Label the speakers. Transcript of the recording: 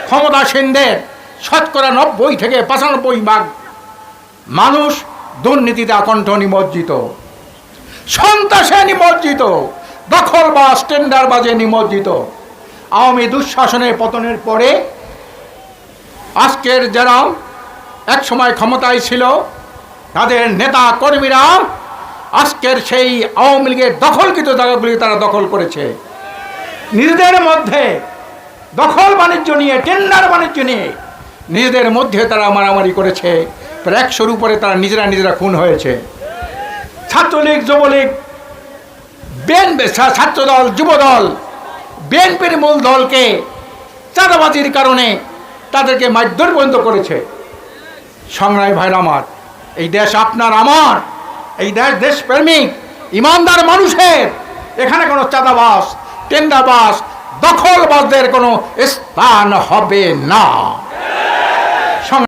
Speaker 1: ক্ষমতাসীনদের শতকরা 90 থেকে 95% মানুষ দুর্নীতিতে আকণ্ঠ নিমজ্জিত, সন্ত্রাসে নিমজ্জিত, দখলবাজ টেন্ডারবাজে নিমজ্জিত। আওয়ামী দুঃশাসনের পতনের পরে আজকের যারা একসময় ক্ষমতায় ছিল তাদের নেতা কর্মীরা আজকের সেই আওয়ামী লীগের দখলকৃত জায়গাগুলি তারা দখল করেছে। নিজেদের মধ্যে দখল বাণিজ্য নিয়ে, টেন্ডার বাণিজ্য নিয়ে নিজেদের মধ্যে তারা মারামারি করেছে। প্রায় 100-র উপরে তারা নিজেরা খুন হয়েছে। ছাত্রলীগ, যুবলীগ, বিএনপি, ছাত্রদল, যুবদল, বিএনপির মূল দলকে চাঁদাবাজির কারণে তাদেরকে মারধর পর্যন্ত করেছে। সংগ্রামী ভাইরা আমার, এই দেশ আপনার আমার, এই দেশ দেশপ্রেমিক ইমানদার মানুষের। এখানে কোনো চাঁদাবাজ, টেন্ডারবাজ, দখলবাজদের কোনো স্থান হবে না।